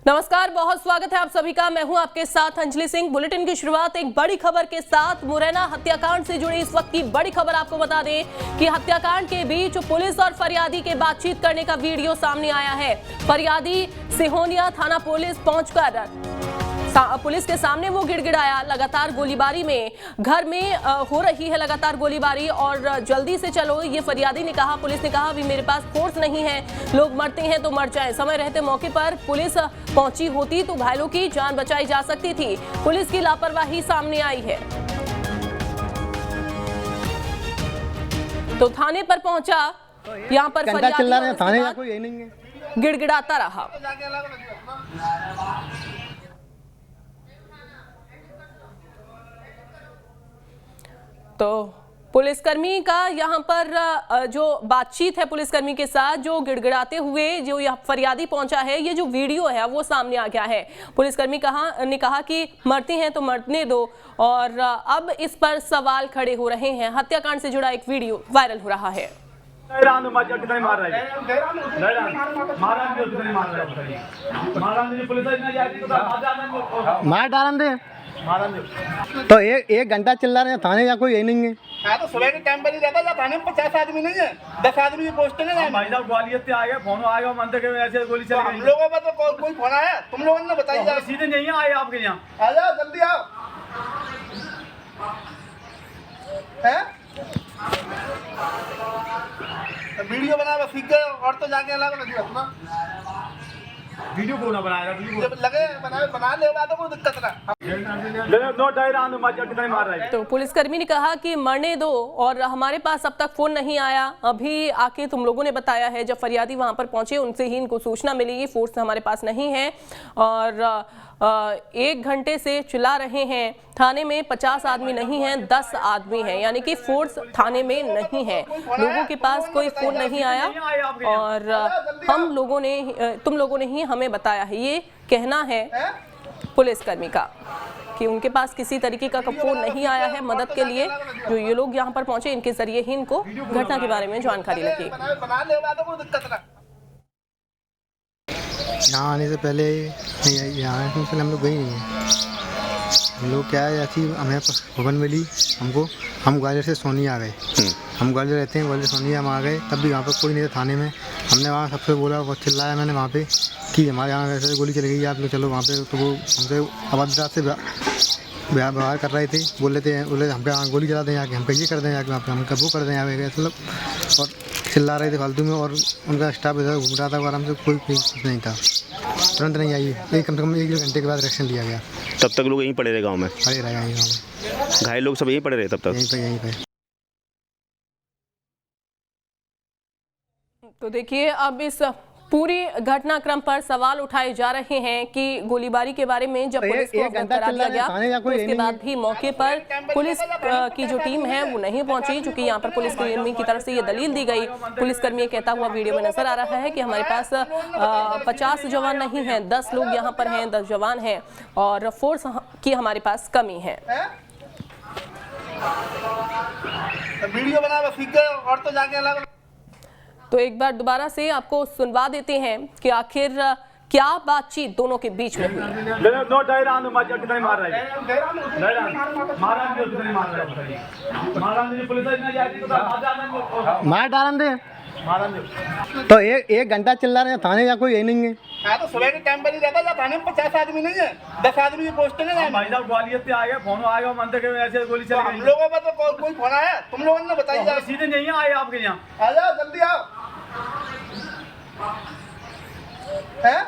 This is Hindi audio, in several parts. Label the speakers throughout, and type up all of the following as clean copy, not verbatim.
Speaker 1: नमस्कार, बहुत स्वागत है आप सभी का। मैं हूं आपके साथ अंजलि सिंह। बुलेटिन की शुरुआत एक बड़ी खबर के साथ। मुरैना हत्याकांड से जुड़ी इस वक्त की बड़ी खबर आपको बता दें कि हत्याकांड के बीच पुलिस और फरियादी के बातचीत करने का वीडियो सामने आया है। फरियादी सिहोनिया थाना पुलिस पहुंचकर पुलिस के सामने वो गिड़गिड़ाया। लगातार गोलीबारी में घर में हो रही है लगातार गोलीबारी और जल्दी से चलो, ये फरियादी ने कहा। पुलिस ने कहा अभी मेरे पास फोर्स नहीं है, लोग मरते हैं तो मर जाएं। समय रहते मौके पर पुलिस पहुंची होती तो घायलों की जान बचाई जा सकती थी। पुलिस की लापरवाही सामने आई है। तो थाने पर पहुंचा, यहाँ पर फरियादी
Speaker 2: थाने का कोई यही नहीं है,
Speaker 1: गिड़गिड़ाता रहा। तो पुलिसकर्मी का यहाँ पर जो बातचीत है पुलिसकर्मी के साथ, जो गिड़गिड़ाते हुए जो यहाँ फरियादी पहुंचा है, ये जो वीडियो है वो सामने आ गया है। पुलिसकर्मी ने कहा कि मरते हैं तो मरने दो और अब इस पर सवाल खड़े हो रहे हैं। हत्याकांड से जुड़ा एक वीडियो वायरल हो रहा है।
Speaker 2: मार डालन दे तो एक घंटा चिल्ला रहे हैं, थाने का कोई यही नहीं है।
Speaker 3: हाँ, तो सुबह के टाइम पर ही रहता है, थाने में 50 आदमी नहीं है, 10 आदमी की पोस्टिंग है।
Speaker 4: भाई साहब ग्वालियर से आ गए, फोन आ गया मंदिर के ऐसे गोली चल गई।
Speaker 3: हम लोगों पर तो कोई फोन आया, तुम लोगों ने बताइए।
Speaker 4: सीधे नहीं आए आपके यहाँ,
Speaker 3: आ जाओ जल्दी आओ। हैं? वीडियो बना सीख गए और तो जाके अलग लगी अपना
Speaker 4: वीडियो को ना बनाएगा, वीडियो
Speaker 3: लगे बना ले, तो कोई दिक्कत ना।
Speaker 1: तो पुलिसकर्मी ने कहा कि मरने दो और हमारे पास अब तक फोन नहीं आया, अभी आके तुम लोगों ने बताया है। जब फरियादी वहां पर पहुंचे उनसे ही इनको सूचना मिली, फोर्स हमारे पास नहीं है और 1 घंटे से चिल्ला रहे हैं। थाने में 50 आदमी नहीं हैं, 10 आदमी हैं, यानी कि फोर्स थाने में नहीं है। लोगों के पास कोई फोन नहीं आया और तुम लोगों ने ही हमें बताया है। ये कहना है पुलिसकर्मी का कि उनके पास किसी तरीके का फोन नहीं आया है मदद के लिए। जो ये लोग यहाँ पर पहुंचे, इनके जरिए ही इनको घटना के बारे में जानकारी लगी।
Speaker 2: यहाँ आने से पहले यहाँ हम लोग गई नहीं है। हम लोग क्या है, ऐसी हमें खबर मिली हमको, हम ग्वालियर से सोनिया आ गए। हम ग्वालियर रहते हैं, ग्वालियर सोनिया हम आ गए, तब भी वहाँ पर कोई नहीं था थाने में। हमने वहाँ सबसे बोला, बहुत चिल्लाया मैंने वहाँ पे कि हमारे यहाँ वैसे गोली चली गई, आप लोग चलो वहाँ पे। तो वो हमसे अभद्रता से व्यवहार कर रहे थे, बोले हम पे गोली चला दें यहाँ के, हम पे ये कर दें यहाँ के, वहाँ पे हम वो कर दें यहाँ पे, मतलब और चिल्ला रहे थे फालतू में। और उनका स्टाफ इधर घूम रहा था, आराम से कोई कुछ नहीं था। तुरंत नहीं आई, कम से कम 1 घंटे के बाद रिएक्शन लिया गया।
Speaker 5: तब तक लोग यहीं पड़े रहे गाँव में?
Speaker 2: पड़े रहे यहीं गाँव में,
Speaker 5: घायल लोग सब यहीं पड़े रहे तब तक?
Speaker 2: यहीं पे।
Speaker 1: तो देखिए, अब इस पूरी घटनाक्रम पर सवाल उठाए जा रहे हैं कि गोलीबारी के बारे में जब पुलिस को अवगत करा दिया गया तो उसके बाद भी मौके पर पुलिस की जो टीम है वो नहीं पहुंची, क्योंकि यहाँ पर पुलिसकर्मी की तरफ से ये दलील दी गई। पुलिसकर्मी कहता हुआ वीडियो में नजर आ रहा है कि हमारे पास 50 जवान नहीं है, 10 लोग यहाँ पर हैं, 10 जवान हैं और फोर्स की हमारे पास कमी है।
Speaker 3: वीडियो बना सीख गए और तो जाके अलग।
Speaker 1: तो एक बार दोबारा से आपको सुनवा देते हैं कि आखिर क्या बातचीत दोनों के बीच में हुई।
Speaker 2: मार डालन दे तो एक घंटा चिल्ला रहे हैं, थाने का कोई यही नहीं है।
Speaker 3: हाँ, तो सुबह के टाइम पर ही रहता है, थाने में 50 आदमी नहीं है, 10 आदमी की पोस्टिंग है।
Speaker 4: भाई साहब ग्वालियर से आ गए, फोन आ गया मंदिर के ऐसे गोली चल गई।
Speaker 3: हम लोगों पर तो कोई फोन आया, तुम लोगों ने बताइए।
Speaker 4: सीधे नहीं आए आपके यहाँ,
Speaker 3: आ जाओ जल्दी आओ। हैं?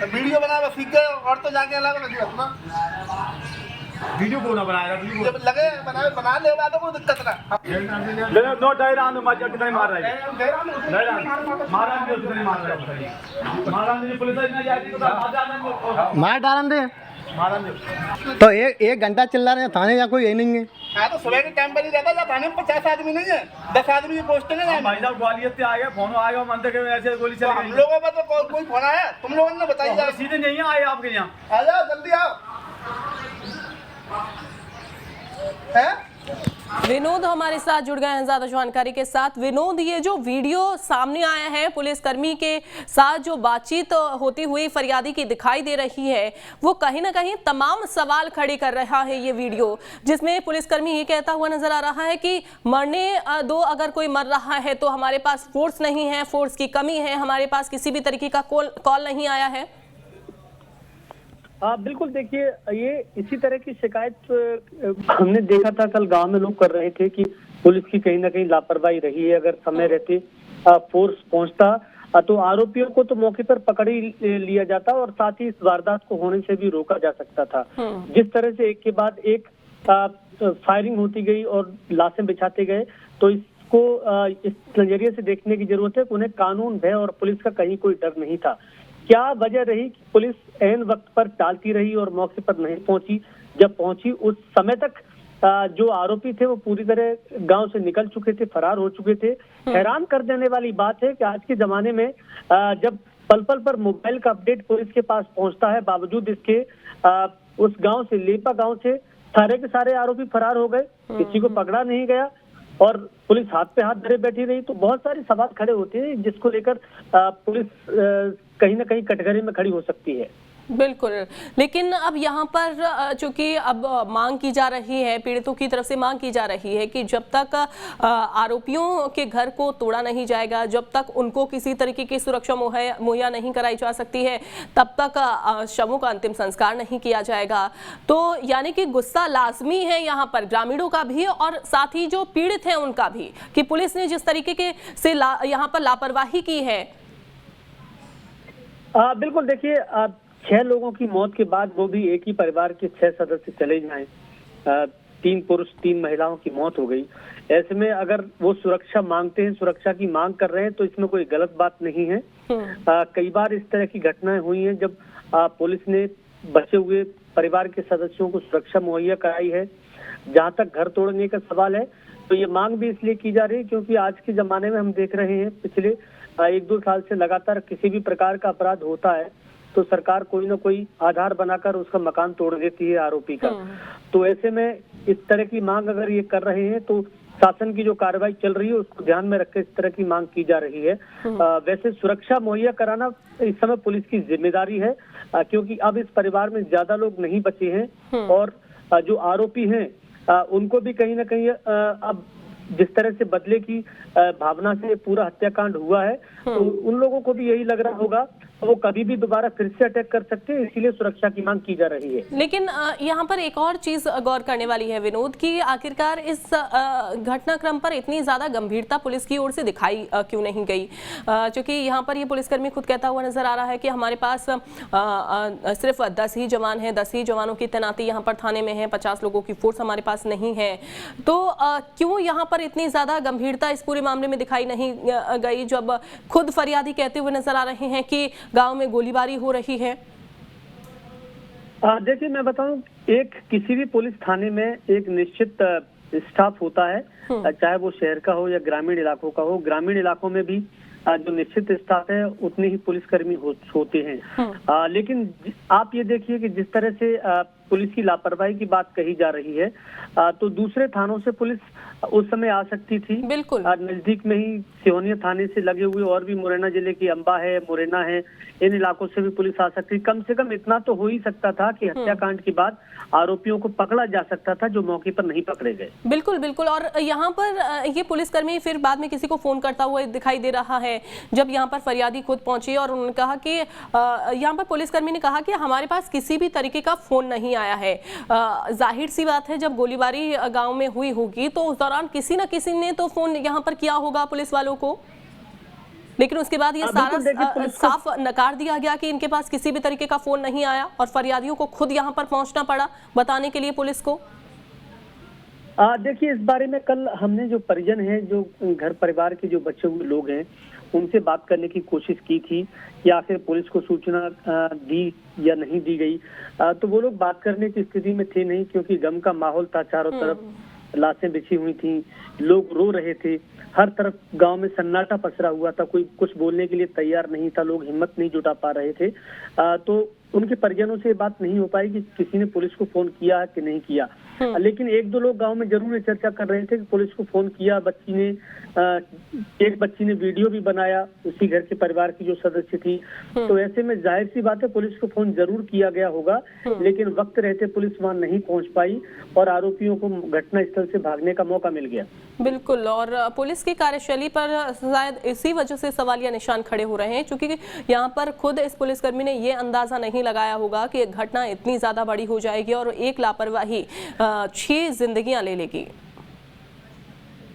Speaker 3: वीडियो बना सीख गए और तो जाके अलग लगी अपना
Speaker 4: वीडियो को ना बनाएगा, वीडियो
Speaker 3: लगे बना सीख गए और तो जाके अलग।
Speaker 4: वीडियो को ना बनाएगा, वीडियो बना ले, तो कोई दिक्कत ना।
Speaker 2: मार डालन दे तो एक घंटा चिल्ला रहे हैं, थाने का कोई यही नहीं है।
Speaker 3: हाँ, तो सुबह के टाइम पर ही रहता है, थाने में 50 आदमी नहीं है, 10 आदमी की पोस्टिंग है।
Speaker 4: भाई साहब ग्वालियर से आ गए, फोन आ गया मंदिर के ऐसे गोली चल गई।
Speaker 3: हम लोगों पर तो कोई फोन आया, तुम लोगों ने बताइए।
Speaker 4: सीधे नहीं आए आपके यहाँ,
Speaker 3: आ जाओ जल्दी आओ। हैं?
Speaker 1: विनोद हमारे साथ जुड़ गए हैं ज्यादा जानकारी के साथ। विनोद, ये जो वीडियो सामने आया है पुलिसकर्मी के साथ जो बातचीत होती हुई फरियादी की दिखाई दे रही है, वो कहीं ना कहीं तमाम सवाल खड़े कर रहा है। ये वीडियो जिसमें पुलिसकर्मी ये कहता हुआ नजर आ रहा है कि मरने दो, अगर कोई मर रहा है तो हमारे पास फोर्स नहीं है, फोर्स की कमी है, हमारे पास किसी भी तरीके का कॉल नहीं आया है।
Speaker 6: बिल्कुल, देखिए ये इसी तरह की शिकायत हमने देखा था, कल गांव में लोग कर रहे थे कि पुलिस की कहीं ना कहीं लापरवाही रही है। अगर समय रहते फोर्स पहुंचता तो आरोपियों को तो मौके पर पकड़ ही लिया जाता और साथ ही इस वारदात को होने से भी रोका जा सकता था। जिस तरह से एक के बाद एक फायरिंग होती गई और लाशें बिछाते गए, तो इसको इस नजरिए से देखने की जरूरत है कि उन्हें कानून, भय और पुलिस का कहीं कोई डर नहीं था। क्या वजह रही कि पुलिस ऐन वक्त पर टालती रही और मौके पर नहीं पहुंची? जब पहुंची उस समय तक जो आरोपी थे वो पूरी तरह गांव से निकल चुके थे, फरार हो चुके थे। हैरान कर देने वाली बात है कि आज के जमाने में जब पल पल पर मोबाइल का अपडेट पुलिस के पास पहुंचता है, बावजूद इसके उस गांव से, लेपा गांव से सारे के सारे आरोपी फरार हो गए, किसी को पकड़ा नहीं गया और पुलिस हाथ पे हाथ धरे बैठी रही। तो बहुत सारे सवाल खड़े होते हैं जिसको लेकर पुलिस कहीं ना कहीं कटघरे में खड़ी हो सकती है।
Speaker 1: बिल्कुल, लेकिन अब यहाँ पर चूंकि अब मांग की जा रही है, पीड़ितों की तरफ से मांग की जा रही है कि जब तक आरोपियों के घर को तोड़ा नहीं जाएगा, जब तक उनको किसी तरीके की सुरक्षा मुहैया नहीं कराई जा सकती है, तब तक शवों का अंतिम संस्कार नहीं किया जाएगा। तो यानी कि गुस्सा लाजमी है यहाँ पर ग्रामीणों का भी और साथ ही जो पीड़ित हैं उनका भी, कि पुलिस ने जिस तरीके से यहाँ पर लापरवाही की है।
Speaker 6: बिल्कुल, देखिए 6 लोगों की मौत के बाद वो भी एक ही परिवार के 6 सदस्य चले जाएं, 3 पुरुष 3 महिलाओं की मौत हो गई। ऐसे में अगर वो सुरक्षा मांगते हैं, सुरक्षा की मांग कर रहे हैं, तो इसमें कोई गलत बात नहीं है। कई बार इस तरह की घटनाएं हुई हैं जब पुलिस ने बचे हुए परिवार के सदस्यों को सुरक्षा मुहैया कराई है। जहां तक घर तोड़ने का सवाल है, तो ये मांग भी इसलिए की जा रही है क्योंकि आज के जमाने में हम देख रहे हैं पिछले 1-2 साल से लगातार किसी भी प्रकार का अपराध होता है तो सरकार कोई ना कोई आधार बनाकर उसका मकान तोड़ देती है आरोपी का। तो ऐसे में इस तरह की मांग अगर ये कर रहे हैं तो शासन की जो कार्रवाई चल रही है उसको ध्यान में रखकर इस तरह की मांग की जा रही है। वैसे सुरक्षा मुहैया कराना इस समय पुलिस की जिम्मेदारी है, क्योंकि अब इस परिवार में ज्यादा लोग नहीं बचे हैं और जो आरोपी हैं उनको भी कहीं ना कहीं अब जिस तरह से बदले की भावना से पूरा हत्याकांड हुआ है, तो उन लोगों को भी यही लग रहा होगा वो कभी भी दोबारा फिर से अटैक कर सकते हैं, इसीलिए सुरक्षा की मांग की जा रही है।
Speaker 1: लेकिन यहाँ पर एक और चीज गौर करने वाली है विनोद, कि आखिरकार इस घटनाक्रम पर इतनी ज्यादा गंभीरता पुलिस की ओर से दिखाई क्यों नहीं गई? क्योंकि यहाँ पर ये पुलिसकर्मी खुद कहता हुआ नजर आ रहा है कि हमारे पास सिर्फ 10 ही जवान हैं, 10 ही जवानों की तैनाती यहाँ पर थाने में है, 50 लोगों की फोर्स हमारे पास नहीं है। तो क्यों यहाँ पर इतनी ज्यादा गंभीरता इस पूरे मामले में दिखाई नहीं गई, जब खुद फरियादी कहते हुए नजर आ रहे हैं कि गांव में गोलीबारी हो रही है?
Speaker 6: देखिए, मैं बताऊं, एक किसी भी पुलिस थाने में एक निश्चित स्टाफ होता है, चाहे वो शहर का हो या ग्रामीण इलाकों का हो। ग्रामीण इलाकों में भी जो निश्चित स्टाफ है उतने ही पुलिसकर्मी होते हैं। लेकिन आप ये देखिए कि जिस तरह से पुलिस की लापरवाही की बात कही जा रही है, तो दूसरे थानों से पुलिस उस समय आ सकती थी।
Speaker 1: बिल्कुल,
Speaker 6: नजदीक में ही सिहोनिया थाने से लगे हुए और भी मुरैना जिले की अंबा है, मुरैना है, इन इलाकों से भी पुलिस आ सकती। कम से कम इतना तो हो ही सकता था कि हत्याकांड के बाद आरोपियों को पकड़ा जा सकता था जो मौके पर नहीं पकड़े गए।
Speaker 1: बिल्कुल बिल्कुल। और यहाँ पर ये पुलिसकर्मी फिर बाद में किसी को फोन करता हुआ दिखाई दे रहा है, जब यहाँ पर फरियादी खुद पहुंची और उन्होंने कहा कि यहाँ पर पुलिसकर्मी ने कहा कि हमारे पास किसी भी तरीके का फोन नहीं आया है। जाहिर सी बात है, जब गोलीबारी गांव में हुई होगी तो उस दौरान किसी न किसी ने तो फोन यहाँ पर किया होगा पुलिस वालों को, लेकिन उसके बाद ये सारा साफ नकार दिया गया कि इनके पास किसी भी तरीके का फोन नहीं आया और फरियादियों को खुद यहाँ पर पहुंचना पड़ा बताने के लिए पुलिस को।
Speaker 6: देखिए, इस बारे में कल हमने जो परिजन हैं, जो घर परिवार के जो बचे हुए लोग हैं, उनसे बात करने की कोशिश की थी कि आखिर पुलिस को सूचना दी या नहीं दी गई। तो वो लोग बात करने की स्थिति में थे नहीं, क्योंकि गम का माहौल था, चारों तरफ लाशें बिछी हुई थी, लोग रो रहे थे, हर तरफ गांव में सन्नाटा पसरा हुआ था, कोई कुछ बोलने के लिए तैयार नहीं था, लोग हिम्मत नहीं जुटा पा रहे थे। तो उनके परिजनों से बात नहीं हो पाई कि किसी ने पुलिस को फोन किया कि नहीं किया। लेकिन एक दो लोग गांव में जरूर ये चर्चा कर रहे थे कि पुलिस को फोन किया, बच्ची ने एक बच्ची ने वीडियो भी बनाया, उसी घर के परिवार की जो सदस्य थी। तो ऐसे में जाहिर सी बात है पुलिस को फोन जरूर किया गया होगा, लेकिन वक्त रहते पुलिस वहां नहीं पहुंच पाई और आरोपियों को घटनास्थल से भागने का मौका मिल गया।
Speaker 1: बिल्कुल, और पुलिस की कार्यशैली पर शायद इसी वजह से सवालिया निशान खड़े हो रहे हैं, क्योंकि यहाँ पर खुद इस पुलिसकर्मी ने ये अंदाजा नहीं लगाया होगा कि घटना इतनी ज्यादा बड़ी हो जाएगी और एक लापरवाही 6 जिंदगियां ले लेगी।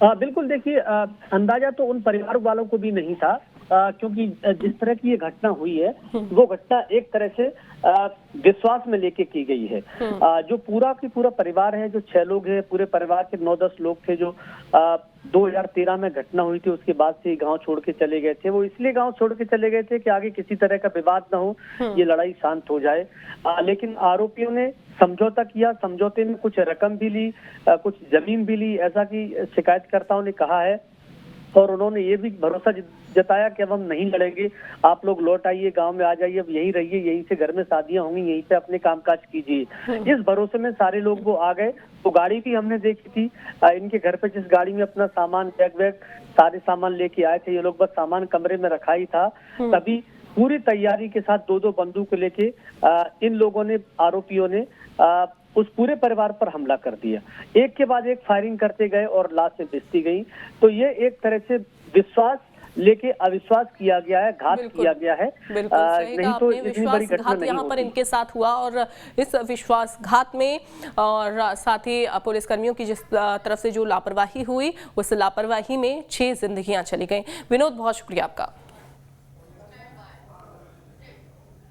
Speaker 6: बिल्कुल, देखिए अंदाजा तो उन परिवार वालों को भी नहीं था, क्योंकि जिस तरह की ये घटना हुई है वो घटना एक तरह से विश्वास में लेके की गई है। जो पूरा की पूरा परिवार है, जो 6 लोग हैं, पूरे परिवार के 9-10 लोग थे जो 2013 में घटना हुई थी, उसके बाद से गांव छोड़ के चले गए थे। वो इसलिए गांव छोड़ के चले गए थे कि आगे किसी तरह का विवाद ना हो, ये लड़ाई शांत हो जाए। लेकिन आरोपियों ने समझौता किया, समझौते में कुछ रकम भी ली, कुछ जमीन भी ली, ऐसा कि शिकायतकर्ताओं ने कहा है। और उन्होंने ये भी भरोसा जताया कि अब हम नहीं लड़ेंगे, आप लोग लौट आइए, गांव में आ जाइए, अब यहीं रहिए, यहीं से घर में शादियां होंगी, यहीं पे अपने कामकाज कीजिए। इस भरोसे में सारे लोग वो आ गए। तो गाड़ी भी हमने देखी थी इनके घर पे, जिस गाड़ी में अपना सामान बैग सारे सामान लेके आए थे ये लोग, बस सामान कमरे में रखा ही था, तभी पूरी तैयारी के साथ 2-2 बंदूक लेके इन लोगों ने, आरोपियों ने उस पूरे परिवार पर हमला कर दिया। एक के बाद एक फायरिंग करते गए और लाशें बिछती गई। तो ये एक तरह से विश्वास लेके अविश्वास किया गया है, घात किया गया है। नहीं तो इतनी बड़ी घटना नहीं
Speaker 1: यहाँ पर इनके साथ हुआ, और इस विश्वासघात में और साथ ही पुलिसकर्मियों की जिस तरफ से जो लापरवाही हुई, उस लापरवाही में 6 जिंदगियां चली गई। विनोद, बहुत शुक्रिया आपका।